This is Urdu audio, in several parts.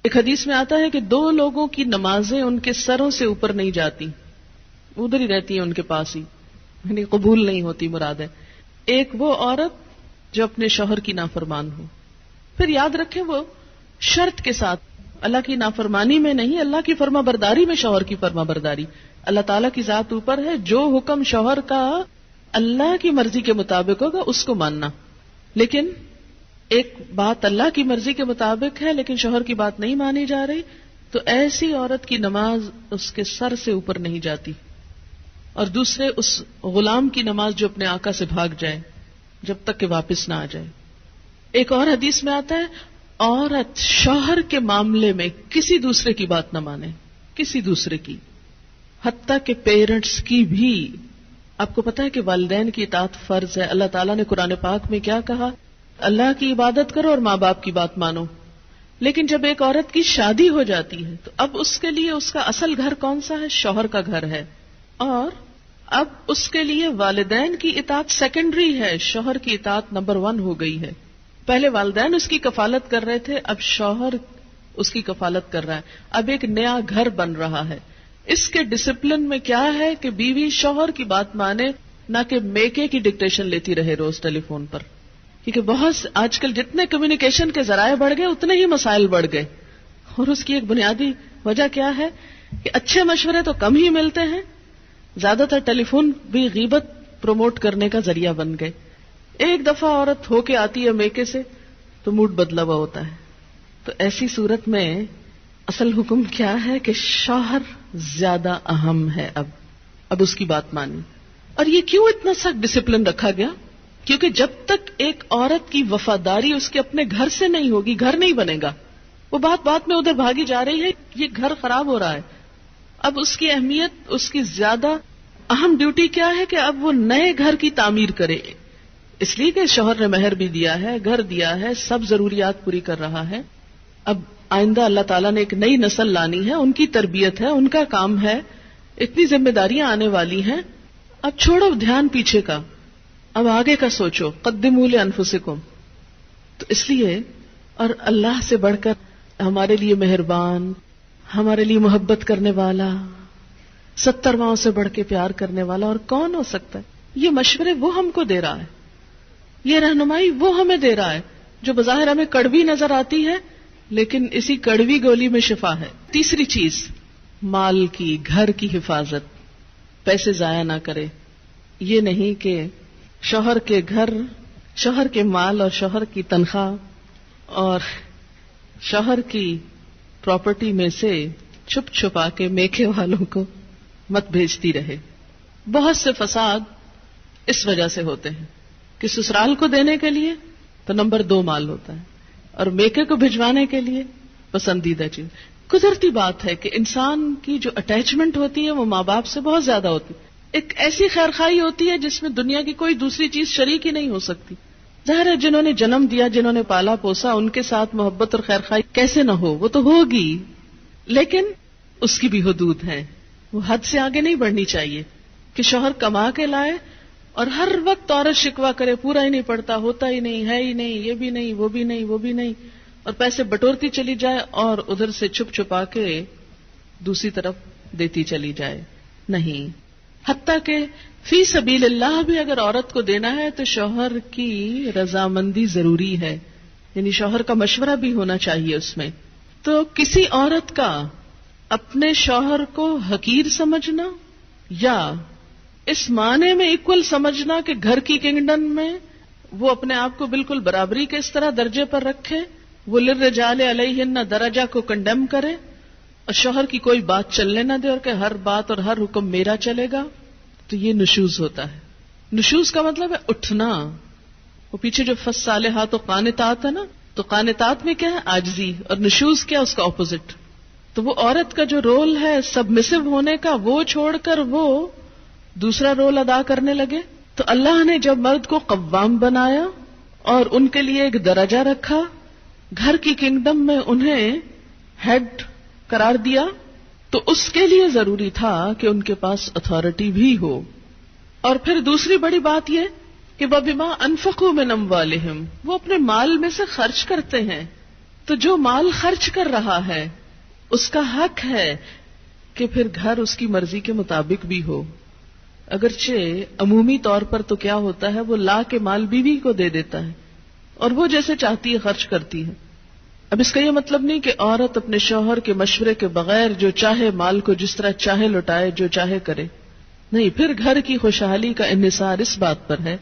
ایک حدیث میں آتا ہے کہ 2 لوگوں کی نمازیں ان کے سروں سے اوپر نہیں جاتی، ادھر ہی رہتی ہیں ان کے پاس ہی، یعنی قبول نہیں ہوتی مراد ہے. ایک وہ عورت جو اپنے شوہر کی نافرمان ہو. پھر یاد رکھیں وہ شرط کے ساتھ، اللہ کی نافرمانی میں نہیں، اللہ کی فرما برداری میں شوہر کی فرما برداری. اللہ تعالیٰ کی ذات اوپر ہے، جو حکم شوہر کا اللہ کی مرضی کے مطابق ہوگا اس کو ماننا. لیکن ایک بات اللہ کی مرضی کے مطابق ہے لیکن شوہر کی بات نہیں مانی جا رہی، تو ایسی عورت کی نماز اس کے سر سے اوپر نہیں جاتی. اور دوسرے اس غلام کی نماز جو اپنے آقا سے بھاگ جائے جب تک کہ واپس نہ آ جائے. ایک اور حدیث میں آتا ہے عورت شوہر کے معاملے میں کسی دوسرے کی بات نہ مانے، کسی دوسرے کی، حتیٰ کہ پیرنٹس کی بھی. آپ کو پتا ہے کہ والدین کی اطاعت فرض ہے. اللہ تعالیٰ نے قرآن پاک میں کیا کہا؟ اللہ کی عبادت کرو اور ماں باپ کی بات مانو. لیکن جب ایک عورت کی شادی ہو جاتی ہے تو اب اس کے لیے اس کا اصل گھر کون سا ہے؟ شوہر کا گھر ہے. اور اب اس کے لیے والدین کی اطاعت سیکنڈری ہے، شوہر کی اطاعت نمبر 1 ہو گئی ہے. پہلے والدین اس کی کفالت کر رہے تھے، اب شوہر اس کی کفالت کر رہا ہے. اب ایک نیا گھر بن رہا ہے. اس کے ڈسپلن میں کیا ہے کہ بیوی شوہر کی بات مانے، نہ کہ میکے کی ڈکٹیشن لیتی رہے روز ٹیلی فون پر. کیونکہ بہت آج کل جتنے کمیونیکیشن کے ذرائع بڑھ گئے اتنے ہی مسائل بڑھ گئے. اور اس کی ایک بنیادی وجہ کیا ہے کہ اچھے مشورے تو کم ہی ملتے ہیں، زیادہ تر ٹیلی فون بھی غیبت پروموٹ کرنے کا ذریعہ بن گئے. ایک دفعہ عورت ہو کے آتی ہے میکے سے تو موڈ بدلا ہوا ہوتا ہے. تو ایسی صورت میں اصل حکم کیا ہے کہ شوہر زیادہ اہم ہے. اب اس کی بات مانی. اور یہ کیوں اتنا سخت ڈسپلن رکھا گیا؟ کیونکہ جب تک ایک عورت کی وفاداری اس کے اپنے گھر سے نہیں ہوگی، گھر نہیں بنے گا. وہ بات میں ادھر بھاگی جا رہی ہے، یہ گھر خراب ہو رہا ہے. اب اس کی اہمیت، اس کی زیادہ اہم ڈیوٹی کیا ہے کہ اب وہ نئے گھر کی تعمیر کرے. اس لیے کہ شوہر نے مہر بھی دیا ہے، گھر دیا ہے، سب ضروریات پوری کر رہا ہے. اب آئندہ اللہ تعالیٰ نے ایک نئی نسل لانی ہے، ان کی تربیت ہے، ان کا کام ہے، اتنی ذمہ داریاں آنے والی ہیں. اب چھوڑو دھیان پیچھے کا، اب آگے کا سوچو. قدموا لانفسکم. تو اس لیے، اور اللہ سے بڑھ کر ہمارے لیے مہربان، ہمارے لیے محبت کرنے والا، 70 ماؤں سے بڑھ کے پیار کرنے والا اور کون ہو سکتا ہے؟ یہ مشورے وہ ہم کو دے رہا ہے، یہ رہنمائی وہ ہمیں دے رہا ہے جو بظاہر ہمیں کڑوی نظر آتی ہے لیکن اسی کڑوی گولی میں شفا ہے. تیسری چیز، مال کی، گھر کی حفاظت. پیسے ضائع نہ کرے. یہ نہیں کہ شوہر کے گھر، شوہر کے مال اور شوہر کی تنخواہ اور شوہر کی پراپرٹی میں سے چھپ چھپا کے میکے والوں کو مت بھیجتی رہے. بہت سے فساد اس وجہ سے ہوتے ہیں کہ سسرال کو دینے کے لیے تو نمبر 2 مال ہوتا ہے اور میکے کو بھجوانے کے لیے پسندیدہ چیز. قدرتی بات ہے کہ انسان کی جو اٹیچمنٹ ہوتی ہے وہ ماں باپ سے بہت زیادہ ہوتی ہے. ایک ایسی خیرخواہی ہوتی ہے جس میں دنیا کی کوئی دوسری چیز شریک ہی نہیں ہو سکتی. ظاہر ہے جنہوں نے جنم دیا، جنہوں نے پالا پوسا، ان کے ساتھ محبت اور خیرخواہی کیسے نہ ہو، وہ تو ہوگی، لیکن اس کی بھی حدود ہیں. وہ حد سے آگے نہیں بڑھنی چاہیے کہ شوہر کما کے لائے اور ہر وقت عورت شکوہ کرے، پورا ہی نہیں پڑتا، ہوتا ہی نہیں، ہے ہی نہیں، یہ بھی نہیں، وہ بھی نہیں، وہ بھی نہیں، اور پیسے بٹورتی چلی جائے اور ادھر سے چھپ چھپا کے دوسری طرف دیتی چلی جائے. نہیں. حتیٰ کہ فی سبیل اللہ بھی اگر عورت کو دینا ہے تو شوہر کی رضامندی ضروری ہے، یعنی شوہر کا مشورہ بھی ہونا چاہیے اس میں. تو کسی عورت کا اپنے شوہر کو حقیر سمجھنا یا اس معنی میں ایکول سمجھنا کہ گھر کی کنگڈم میں وہ اپنے آپ کو بالکل برابری کے اس طرح درجے پر رکھے، وہ للرجال علیہن درجہ کو کنڈیم کرے اور شوہر کی کوئی بات چلنے نہ دے اور کہ ہر بات اور ہر حکم میرا چلے گا، تو یہ نشوز ہوتا ہے. نشوز کا مطلب ہے اٹھنا. وہ پیچھے جو فالصالحات و قانتات ہے نا، تو قانتات میں کیا ہے؟ عاجزی. اور نشوز کیا؟ اس کا اپوزٹ. تو وہ عورت کا جو رول ہے سبمسو ہونے کا، وہ چھوڑ کر وہ دوسرا رول ادا کرنے لگے. تو اللہ نے جب مرد کو قوام بنایا اور ان کے لیے ایک درجہ رکھا، گھر کی کنگڈم میں انہیں ہیڈ قرار دیا، تو اس کے لیے ضروری تھا کہ ان کے پاس اتھارٹی بھی ہو. اور پھر دوسری بڑی بات یہ کہ وَبِمَا أَنفَقُوا مِنْ أَمْوَالِهِمْ، وہ اپنے مال میں سے خرچ کرتے ہیں. تو جو مال خرچ کر رہا ہے اس کا حق ہے کہ پھر گھر اس کی مرضی کے مطابق بھی ہو. اگرچہ عمومی طور پر تو کیا ہوتا ہے، وہ لا کے مال بیوی کو دے دیتا ہے اور وہ جیسے چاہتی ہے خرچ کرتی ہے. اب اس کا یہ مطلب نہیں کہ عورت اپنے شوہر کے مشورے کے بغیر جو چاہے مال کو جس طرح چاہے لوٹائے، جو چاہے کرے. نہیں، پھر گھر کی خوشحالی کا انحصار اس بات پر ہے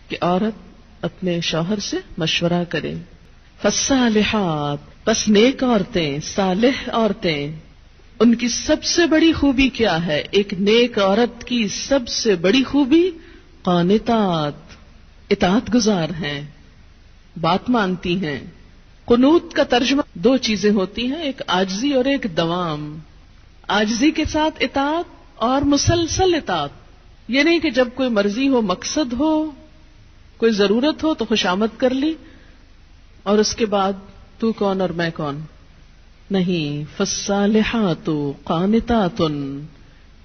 کہ عورت اپنے شوہر سے مشورہ کرے. فالصالحات، پس نیک عورتیں، صالح عورتیں، ان کی سب سے بڑی خوبی کیا ہے؟ ایک نیک عورت کی سب سے بڑی خوبی قانتات، اطاعت گزار ہیں، بات مانتی ہیں. قنوت کا ترجمہ دو چیزیں ہوتی ہیں، ایک عاجزی اور ایک دوام. عاجزی کے ساتھ اطاعت اور مسلسل اطاعت. یہ نہیں کہ جب کوئی مرضی ہو، مقصد ہو، کوئی ضرورت ہو تو خوشامد کر لی اور اس کے بعد تو کون اور میں کون. نہیں. فالصالحات قانتات،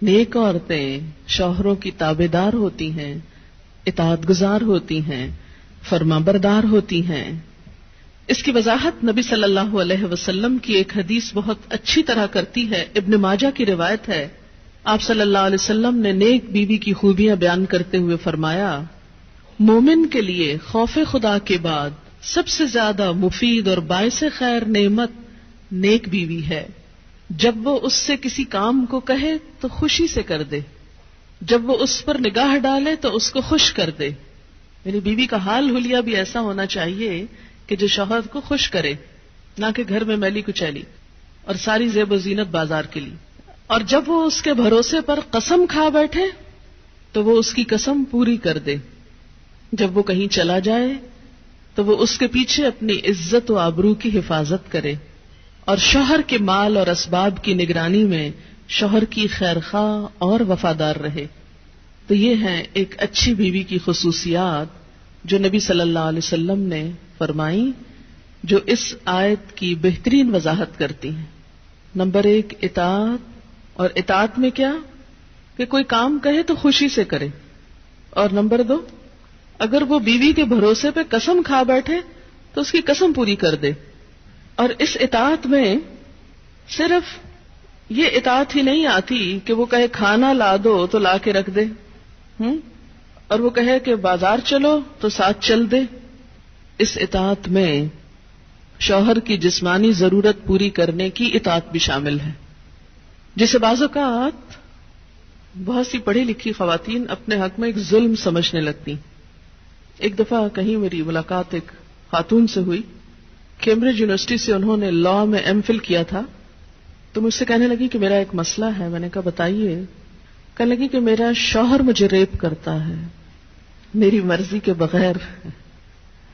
نیک عورتیں شوہروں کی تابعدار ہوتی ہیں، اطاعت گزار ہوتی ہیں، فرما بردار ہوتی ہیں. اس کی وضاحت نبی صلی اللہ علیہ وسلم کی ایک حدیث بہت اچھی طرح کرتی ہے. ابن ماجہ کی روایت ہے، آپ صلی اللہ علیہ وسلم نے نیک بیوی کی خوبیاں بیان کرتے ہوئے فرمایا، مومن کے لیے خوف خدا کے بعد سب سے زیادہ مفید اور باعث خیر نعمت نیک بیوی ہے. جب وہ اس سے کسی کام کو کہے تو خوشی سے کر دے، جب وہ اس پر نگاہ ڈالے تو اس کو خوش کر دے. یعنی بیوی کا حال حلیہ بھی ایسا ہونا چاہیے کہ جو شوہر کو خوش کرے، نہ کہ گھر میں میلی کچیلی اور ساری زیب و زینت بازار کے لیے. اور جب وہ اس کے بھروسے پر قسم کھا بیٹھے تو وہ اس کی قسم پوری کر دے. جب وہ کہیں چلا جائے تو وہ اس کے پیچھے اپنی عزت و آبرو کی حفاظت کرے، اور شوہر کے مال اور اسباب کی نگرانی میں شوہر کی خیرخواہ اور وفادار رہے. تو یہ ہیں ایک اچھی بیوی کی خصوصیات جو نبی صلی اللہ علیہ وسلم نے فرمائی، جو اس آیت کی بہترین وضاحت کرتی ہیں. نمبر 1 اطاعت، اور اطاعت میں کیا کہ کوئی کام کہے تو خوشی سے کرے. اور نمبر 2، اگر وہ بیوی کے بھروسے پہ قسم کھا بیٹھے تو اس کی قسم پوری کر دے. اور اس اطاعت میں صرف یہ اطاعت ہی نہیں آتی کہ وہ کہے کھانا لا دو تو لا کے رکھ دے، اور وہ کہے کہ بازار چلو تو ساتھ چل دے. اس اطاعت میں شوہر کی جسمانی ضرورت پوری کرنے کی اطاعت بھی شامل ہے، جسے بعض اوقات بہت سی پڑھی لکھی خواتین اپنے حق میں ایک ظلم سمجھنے لگتی. ایک دفعہ کہیں میری ملاقات ایک خاتون سے ہوئی، کیمبرج یونیورسٹی سے انہوں نے لاء میں ایم فل کیا تھا. تو مجھ سے کہنے لگی کہ میرا ایک مسئلہ ہے. میں نے کہا بتائیے. کہنے لگی کہ میرا شوہر مجھے ریپ کرتا ہے میری مرضی کے بغیر.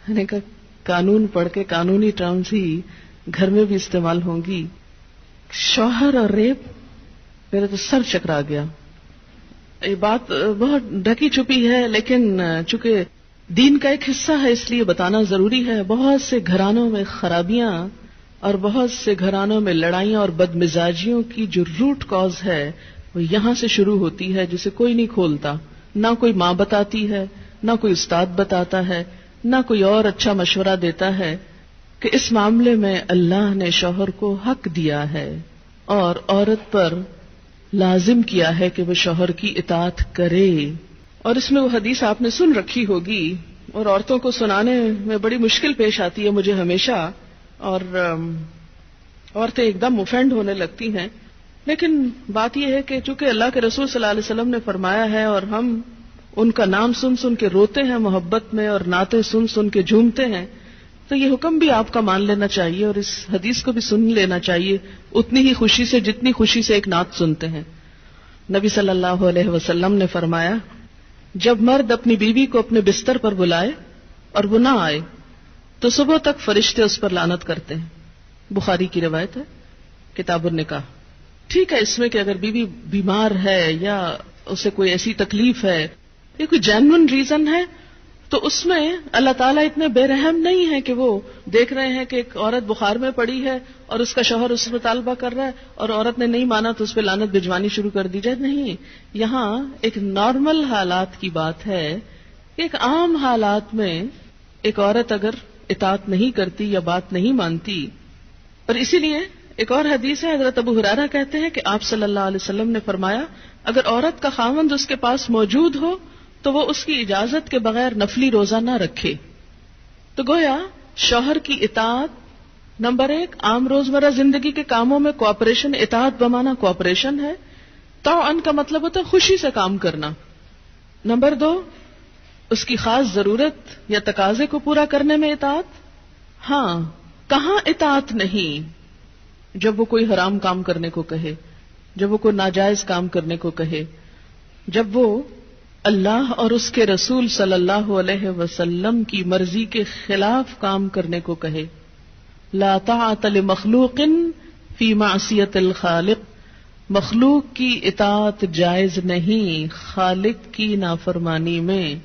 میں نے کہا قانون پڑھ کے قانونی ٹرمز ہی گھر میں بھی استعمال ہوں گی. شوہر اور ریپ، میرا تو سر چکرا گیا. یہ بات بہت ڈھکی چھپی ہے لیکن چونکہ دین کا ایک حصہ ہے اس لیے بتانا ضروری ہے. بہت سے گھرانوں میں خرابیاں اور بہت سے گھرانوں میں لڑائیاں اور بدمزاجیوں کی جو روٹ کاز ہے وہ یہاں سے شروع ہوتی ہے، جسے کوئی نہیں کھولتا. نہ کوئی ماں بتاتی ہے، نہ کوئی استاد بتاتا ہے، نہ کوئی اور اچھا مشورہ دیتا ہے کہ اس معاملے میں اللہ نے شوہر کو حق دیا ہے اور عورت پر لازم کیا ہے کہ وہ شوہر کی اطاعت کرے. اور اس میں وہ حدیث آپ نے سن رکھی ہوگی اور عورتوں کو سنانے میں بڑی مشکل پیش آتی ہے مجھے ہمیشہ، اور عورتیں ایک دم اوفینڈ ہونے لگتی ہیں. لیکن بات یہ ہے کہ چونکہ اللہ کے رسول صلی اللہ علیہ وسلم نے فرمایا ہے اور ہم ان کا نام سن سن کے روتے ہیں محبت میں اور نعتیں سن سن کے جھومتے ہیں، تو یہ حکم بھی آپ کا مان لینا چاہیے اور اس حدیث کو بھی سن لینا چاہیے اتنی ہی خوشی سے جتنی خوشی سے ایک نعت سنتے ہیں. نبی صلی اللہ علیہ وسلم نے فرمایا، جب مرد اپنی بیوی کو اپنے بستر پر بلائے اور وہ نہ آئے تو صبح تک فرشتے اس پر لعنت کرتے ہیں. بخاری کی روایت ہے، کتاب النکاح. ٹھیک ہے اس میں کہ اگر بیوی بیمار ہے یا اسے کوئی ایسی تکلیف ہے یا کوئی جینون ریزن ہے تو اس میں اللہ تعالیٰ اتنے بے رحم نہیں ہے کہ وہ دیکھ رہے ہیں کہ ایک عورت بخار میں پڑی ہے اور اس کا شوہر اس سے مطالبہ کر رہا ہے اور عورت نے نہیں مانا تو اس پہ لعنت بھجوانی شروع کر دی جائے. نہیں، یہاں ایک نارمل حالات کی بات ہے. ایک عام حالات میں ایک عورت اگر اطاعت نہیں کرتی یا بات نہیں مانتی اور اسی لیے ایک اور حدیث ہے، حضرت ابو ہریرہ کہتے ہیں کہ آپ صلی اللہ علیہ وسلم نے فرمایا اگر عورت کا خاوند اس کے پاس موجود ہو تو وہ اس کی اجازت کے بغیر نفلی روزہ نہ رکھے. تو گویا شوہر کی اطاعت نمبر 1 عام روزمرہ زندگی کے کاموں میں کوآپریشن، اطاعت بمانا کوآپریشن ہے. طوعاً کا مطلب ہوتا ہے خوشی سے کام کرنا. نمبر 2 اس کی خاص ضرورت یا تقاضے کو پورا کرنے میں اطاعت. ہاں کہاں اطاعت نہیں؟ جب وہ کوئی حرام کام کرنے کو کہے، جب وہ کوئی ناجائز کام کرنے کو کہے، جب وہ اللہ اور اس کے رسول صلی اللہ علیہ وسلم کی مرضی کے خلاف کام کرنے کو کہے. لا طاعت لمخلوق فی معصیت الخالق، مخلوق کی اطاعت جائز نہیں خالق کی نافرمانی میں.